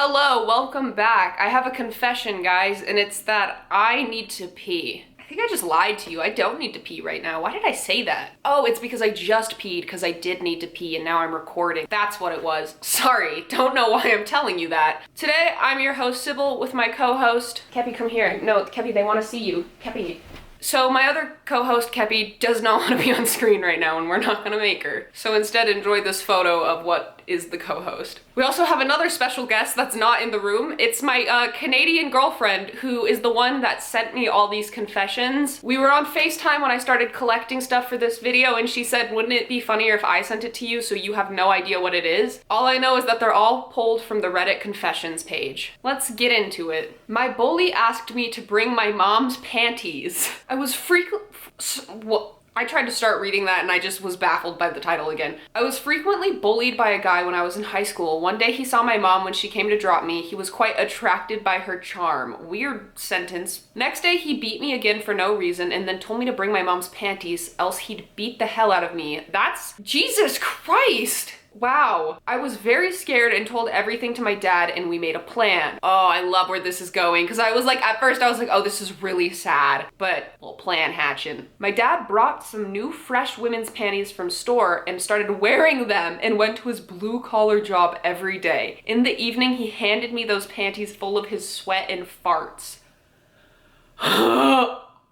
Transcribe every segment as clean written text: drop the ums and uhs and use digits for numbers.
Hello, welcome back. I have a confession, guys, and it's that I need to pee. I think I just lied to you. I don't need to pee right now. Why did I say that? Oh, it's because I just peed because I did need to pee and now I'm recording. That's what it was. Sorry, don't know why I'm telling you that. Today, I'm your host, Sybil, with my co-host. Keppy, come here. No, Keppy, they want to see you. Keppy. So my other co-host, Keppy, does not want to be on screen right now and we're not gonna make her. So instead, enjoy this photo of what is the co-host. We also have another special guest that's not in the room. It's my Canadian girlfriend who is the one that sent me all these confessions. We were on FaceTime when I started collecting stuff for this video and she said, wouldn't it be funnier if I sent it to you so you have no idea what it is? All I know is that they're all pulled from the Reddit confessions page. Let's get into it. My bully asked me to bring my mom's panties. I was I tried to start reading that and I just was baffled by the title again. I was frequently bullied by a guy when I was in high school. One day he saw my mom when she came to drop me. He was quite attracted by her charm. Weird sentence. Next day he beat me again for no reason and then told me to bring my mom's panties, else he'd beat the hell out of me. That's Jesus Christ! Wow. I was very scared and told everything to my dad and we made a plan. Oh, I love where this is going because I was like, at first I was like, oh, this is really sad, but little plan hatching. My dad brought some new fresh women's panties from store and started wearing them and went to his blue collar job every day. In the evening, he handed me those panties full of his sweat and farts.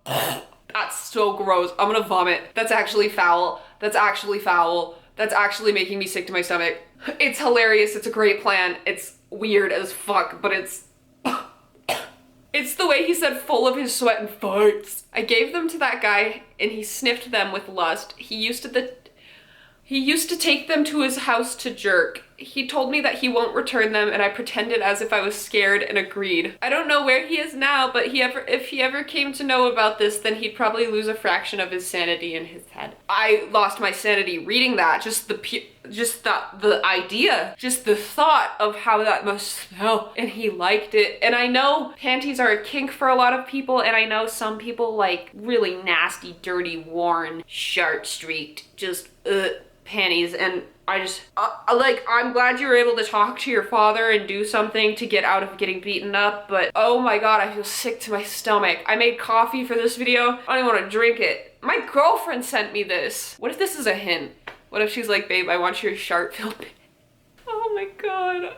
That's so gross. I'm gonna vomit. That's actually foul. That's actually foul. That's actually making me sick to my stomach. It's hilarious, it's a great plan. It's weird as fuck, but it's the way he said full of his sweat and farts. I gave them to that guy and he sniffed them with lust. He used to take them to his house to jerk. He told me that he won't return them and I pretended as if I was scared and agreed. I don't know where he is now, but if he ever came to know about this, then he'd probably lose a fraction of his sanity in his head. I lost my sanity reading that. Just the idea, just the thought of how that must smell, and he liked it. And I know panties are a kink for a lot of people, and I know some people like really nasty, dirty, worn, sharp-streaked, just panties, and I just, I'm glad you were able to talk to your father and do something to get out of getting beaten up, but oh my god, I feel sick to my stomach. I made coffee for this video. I don't even want to drink it. My girlfriend sent me this. What if this is a hint? What if she's like, babe, I want your sharp-filled. Oh my god.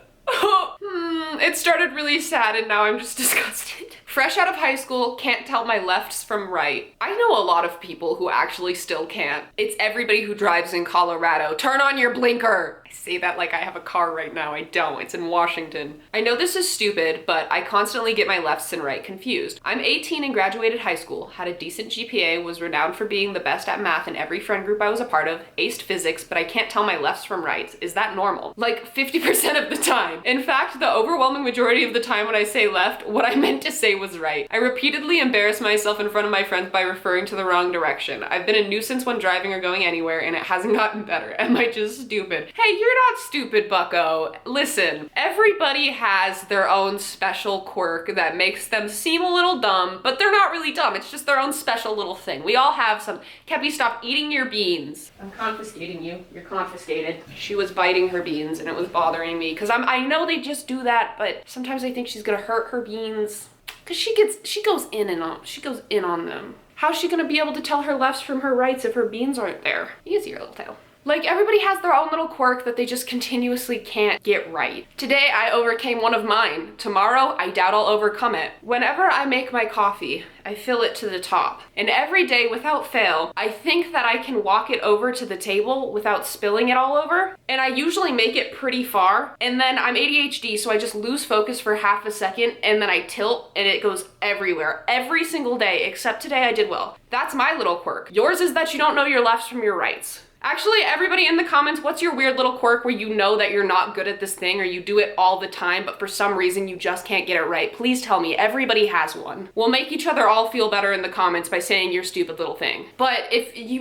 It started really sad and now I'm just disgusted. Fresh out of high school, can't tell my lefts from right. I know a lot of people who actually still can't. It's everybody who drives in Colorado. Turn on your blinker. I say that like I have a car right now. I don't. It's in Washington. I know this is stupid, but I constantly get my lefts and right confused. I'm 18 and graduated high school, had a decent GPA, was renowned for being the best at math in every friend group I was a part of, aced physics, but I can't tell my lefts from rights. Is that normal? Like 50% of the time. In fact, the overwhelming majority of the time when I say left, what I meant to say was right. I repeatedly embarrass myself in front of my friends by referring to the wrong direction. I've been a nuisance when driving or going anywhere and it hasn't gotten better. Am I just stupid? Hey, you're not stupid, bucko. Listen, everybody has their own special quirk that makes them seem a little dumb, but they're not really dumb. It's just their own special little thing. We all have some. Keppy, stop eating your beans. I'm confiscating you. You're confiscated. She was biting her beans and it was bothering me because I know they just do that, but sometimes I think she's gonna hurt her beans. Cause she goes in on them. How's she gonna be able to tell her lefts from her rights if her beans aren't there? Easier, little tail. Like, everybody has their own little quirk that they just continuously can't get right. Today, I overcame one of mine. Tomorrow, I doubt I'll overcome it. Whenever I make my coffee, I fill it to the top. And every day, without fail, I think that I can walk it over to the table without spilling it all over. And I usually make it pretty far. And then I'm ADHD, so I just lose focus for half a second, and then I tilt, and it goes everywhere. Every single day, except today I did well. That's my little quirk. Yours is that you don't know your lefts from your rights. Actually, everybody in the comments, what's your weird little quirk where you know that you're not good at this thing or you do it all the time, but for some reason you just can't get it right? Please tell me. Everybody has one. We'll make each other all feel better in the comments by saying your stupid little thing. But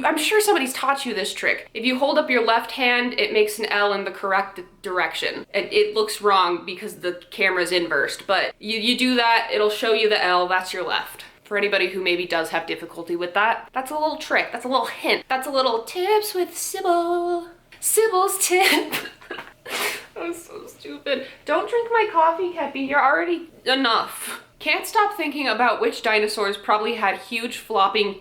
I'm sure somebody's taught you this trick. If you hold up your left hand, it makes an L in the correct direction. And it looks wrong because the camera's inversed, but you do that, it'll show you the L, that's your left. For anybody who maybe does have difficulty with that, that's a little trick, that's a little hint, that's a little tips with Sybil. Sybil's tip. was so stupid. Don't drink my coffee, Kepi. You're already enough. Can't stop thinking about which dinosaurs probably had huge flopping...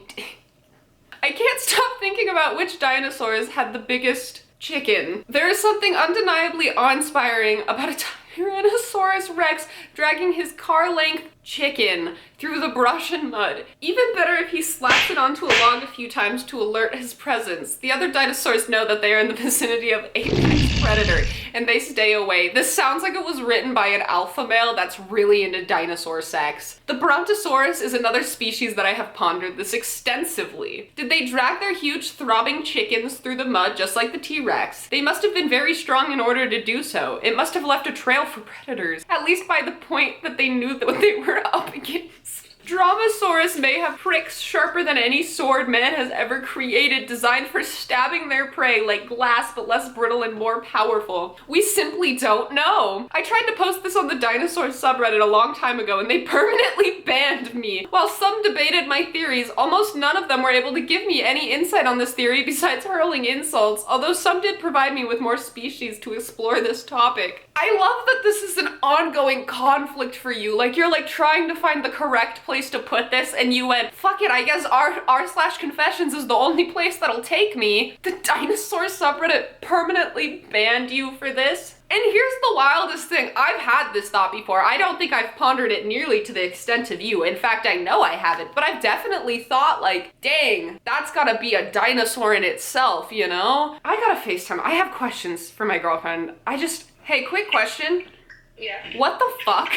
I can't stop thinking about which dinosaurs had the biggest chicken. There is something undeniably awe-inspiring about a Tyrannosaurus Rex dragging his car-length chicken through the brush and mud. Even better if he slaps it onto a log a few times to alert his presence. The other dinosaurs know that they are in the vicinity of apex predator and they stay away. This sounds like it was written by an alpha male that's really into dinosaur sex. The Brontosaurus is another species that I have pondered this extensively. Did they drag their huge throbbing chickens through the mud just like the T-Rex? They must have been very strong in order to do so. It must have left a trail for predators, at least by the point that they knew what they were up against. Dromaeosaurus may have pricks sharper than any sword man has ever created, designed for stabbing their prey like glass but less brittle and more powerful. We simply don't know. I tried to post this on the dinosaur subreddit a long time ago and they permanently banned me. While some debated my theories, almost none of them were able to give me any insight on this theory besides hurling insults, although some did provide me with more species to explore this topic. I love that this is an ongoing conflict for you. Like, you're like trying to find the correct place to put this and you went, fuck it, I guess r/confessions is the only place that'll take me. The dinosaur subreddit permanently banned you for this. And here's the wildest thing. I've had this thought before. I don't think I've pondered it nearly to the extent of you. In fact, I know I haven't, but I've definitely thought like, dang, that's gotta be a dinosaur in itself, you know? I gotta FaceTime. I have questions for my girlfriend. Hey, quick question. Yeah. What the fuck?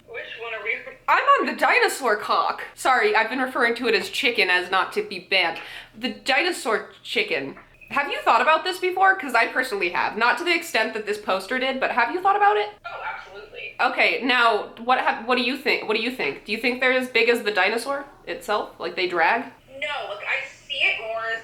Which one are we? I'm on the dinosaur cock. Sorry, I've been referring to it as chicken as not to be banned. The dinosaur chicken. Have you thought about this before? Because I personally have. Not to the extent that this poster did, but have you thought about it? Oh, absolutely. Okay, now, what do you think? What do you think? Do you think they're as big as the dinosaur itself? Like they drag? No, look, I see it more as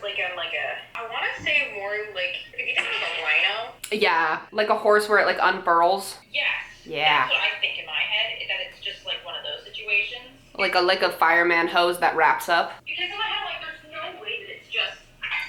I want to say more like, if you think of a rhino. Yeah, like a horse where it like unfurls. Yes. Yeah. That's what I think in my head, is that it's just like one of those situations. Like a fireman hose that wraps up. Because in my head, like, there's no way that it's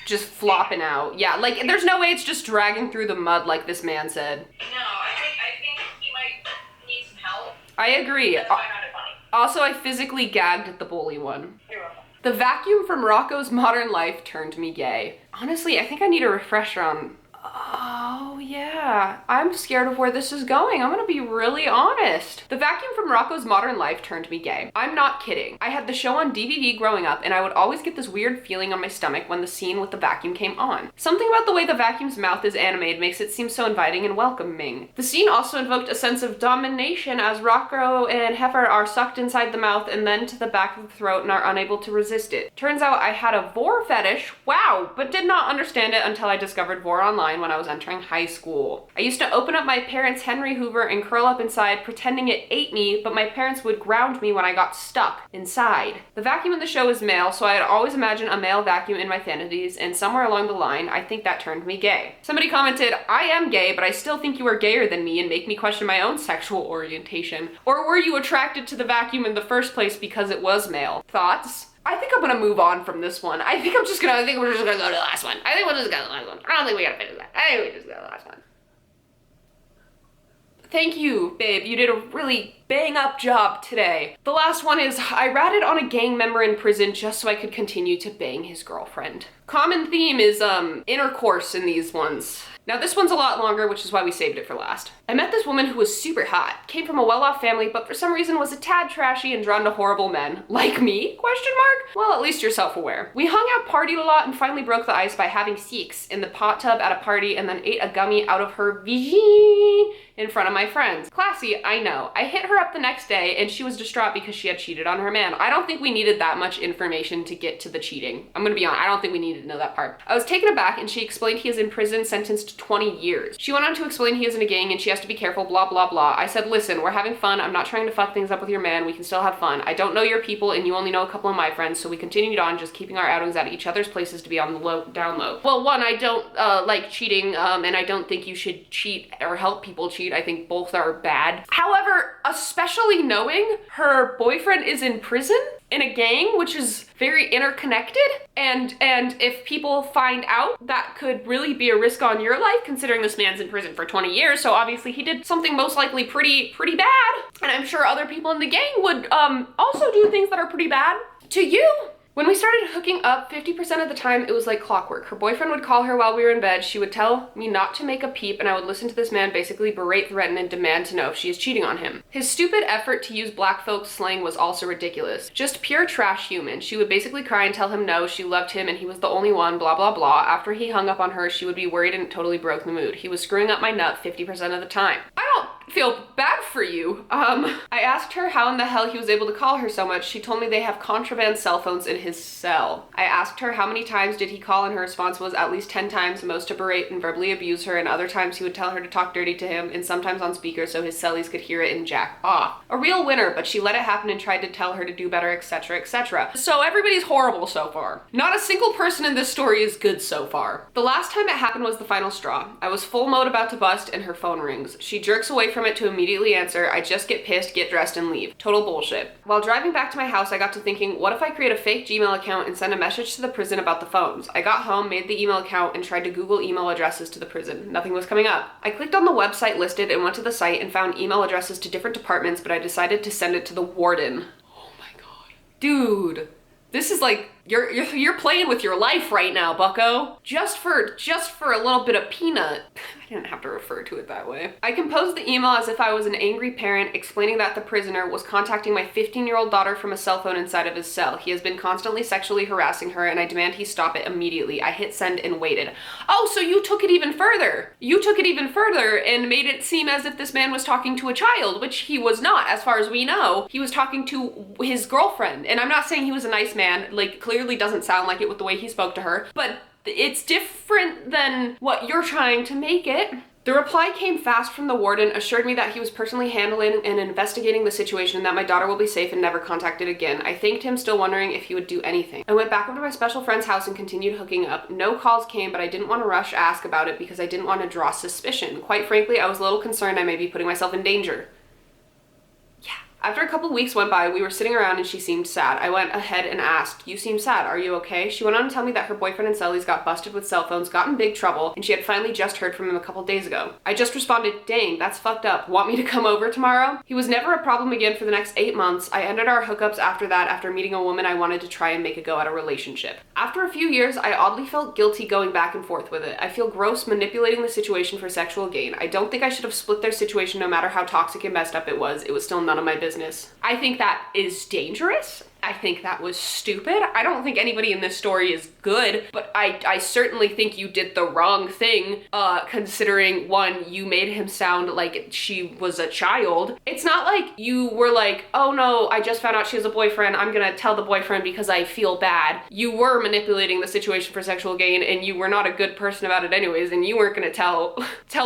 just flopping out. Yeah, like there's no way it's just dragging through the mud like this man said. No, I think he might need some help. I agree. That's why I found it funny. Also, I physically gagged at the bully one. You're welcome. The vacuum from Rocco's Modern Life turned me gay. Honestly, I think I need a refresher on... Oh, yeah. I'm scared of where this is going. I'm gonna be really honest. The vacuum from Rocco's Modern Life turned me gay. I'm not kidding. I had the show on DVD growing up, and I would always get this weird feeling on my stomach when the scene with the vacuum came on. Something about the way the vacuum's mouth is animated makes it seem so inviting and welcoming. The scene also invoked a sense of domination as Rocco and Heifer are sucked inside the mouth and then to the back of the throat and are unable to resist it. Turns out I had a vor fetish, wow, but did not understand it until I discovered vor online when I was entering high school. I used to open up my parents' Henry Hoover and curl up inside pretending it ate me, but my parents would ground me when I got stuck inside. The vacuum in the show is male, so I had always imagined a male vacuum in my fantasies, and somewhere along the line, I think that turned me gay. Somebody commented, I am gay, but I still think you are gayer than me and make me question my own sexual orientation. Or were you attracted to the vacuum in the first place because it was male? Thoughts? I think I'm gonna move on from this one. I think we're just gonna go to the last one. I think we'll just go to the last one. I don't think we gotta finish that. I think we just go to the last one. Thank you, babe. You did a really bang up job today. The last one is, I ratted on a gang member in prison just so I could continue to bang his girlfriend. Common theme is intercourse in these ones. Now this one's a lot longer, which is why we saved it for last. I met this woman who was super hot, came from a well-off family, but for some reason was a tad trashy and drawn to horrible men. Like me? Question mark? Well, at least you're self-aware. We hung out, partied a lot, and finally broke the ice by having sex in the hot tub at a party and then ate a gummy out of her vagine in front of my friends. Classy, I know. I hit her up the next day and she was distraught because she had cheated on her man. I don't think we needed that much information to get to the cheating. I'm gonna be honest, I don't think we needed to know that part. I was taken aback and she explained he is in prison sentenced to 20 years. She went on to explain he is in a gang and she has to be careful, blah, blah, blah. I said, listen, we're having fun. I'm not trying to fuck things up with your man. We can still have fun. I don't know your people and you only know a couple of my friends, so we continued on just keeping our outings at each other's places to be on the down low. Well, one, I don't like cheating and I don't think you should cheat or help people cheat. I think both are bad. However, especially knowing her boyfriend is in prison, in a gang, which is very interconnected. And if people find out, that could really be a risk on your life, considering this man's in prison for 20 years. So obviously he did something most likely pretty bad. And I'm sure other people in the gang would also do things that are pretty bad to you. When we started hooking up, 50% of the time it was like clockwork. Her boyfriend would call her while we were in bed. She would tell me not to make a peep, and I would listen to this man basically berate, threaten, and demand to know if she is cheating on him. His stupid effort to use black folks slang was also ridiculous. Just pure trash human. She would basically cry and tell him no, she loved him and he was the only one, blah blah blah. After he hung up on her, she would be worried and totally broke the mood. He was screwing up my nut 50% of the time. I don't feel bad for you. I asked her how in the hell he was able to call her so much. She told me they have contraband cell phones in his cell. I asked her how many times did he call, and her response was at least 10 times, most to berate and verbally abuse her, and other times he would tell her to talk dirty to him, and sometimes on speaker so his cellies could hear it and jack off. A real winner, but she let it happen and tried to tell her to do better, etc, etc. So everybody's horrible so far. Not a single person in this story is good so far. The last time it happened was the final straw. I was full mode about to bust and her phone rings. She jerks away from it to immediately answer. I just get pissed, get dressed, and leave. Total bullshit. While driving back to my house, I got to thinking, what if I create a fake Gmail account and send a message to the prison about the phones? I got home, made the email account, and tried to Google email addresses to the prison. Nothing was coming up. I clicked on the website listed and went to the site and found email addresses to different departments, but I decided to send it to the warden. Oh my god. Dude. This is like, you're playing with your life right now, bucko. Just for a little bit of peanut. I didn't have to refer to it that way. I composed the email as if I was an angry parent, explaining that the prisoner was contacting my 15-year-old daughter from a cell phone inside of his cell. He has been constantly sexually harassing her, and I demand he stop it immediately. I hit send and waited. Oh, so you took it even further. You took it even further and made it seem as if this man was talking to a child, which he was not, as far as we know. He was talking to his girlfriend, and I'm not saying he was a nice man. Like, clearly doesn't sound like it with the way he spoke to her, but it's different than what you're trying to make it. The reply came fast from the warden, assured me that he was personally handling and investigating the situation and that my daughter will be safe and never contacted again. I thanked him, still wondering if he would do anything. I went back over to my special friend's house and continued hooking up. No calls came, but I didn't want to rush ask about it because I didn't want to draw suspicion. Quite frankly, I was a little concerned I may be putting myself in danger. After a couple of weeks went by, we were sitting around and she seemed sad. I went ahead and asked, you seem sad, are you okay? She went on to tell me that her boyfriend and cellies got busted with cell phones, got in big trouble, and she had finally just heard from him a couple days ago. I just responded, dang, that's fucked up. Want me to come over tomorrow? He was never a problem again for the next 8 months. I ended our hookups after that after meeting a woman I wanted to try and make a go at a relationship. After a few years, I oddly felt guilty going back and forth with it. I feel gross manipulating the situation for sexual gain. I don't think I should have split their situation no matter how toxic and messed up it was. It was still none of my business. I think that is dangerous. I think that was stupid. I don't think anybody in this story is good, but I certainly think you did the wrong thing, considering, one, you made him sound like she was a child. It's not like you were like, oh no, I just found out she has a boyfriend, I'm gonna tell the boyfriend because I feel bad. You were manipulating the situation for sexual gain, and you were not a good person about it anyways, and you weren't gonna tell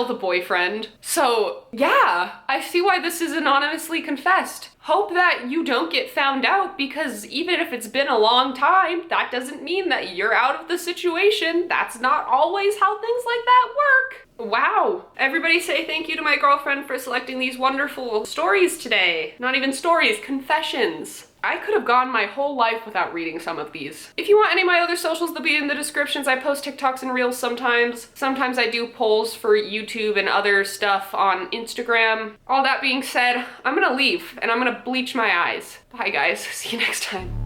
the boyfriend. So yeah, I see why this is anonymously confessed. Hope that you don't get found out, because even if it's been a long time, that doesn't mean that you're out of the situation. That's not always how things like that work. Wow. Everybody say thank you to my girlfriend for selecting these wonderful stories today. Not even stories, confessions. I could have gone my whole life without reading some of these. If you want any of my other socials, they'll be in the descriptions. I post TikToks and Reels sometimes. Sometimes I do polls for YouTube and other stuff on Instagram. All that being said, I'm gonna leave and I'm gonna bleach my eyes. Bye guys, see you next time.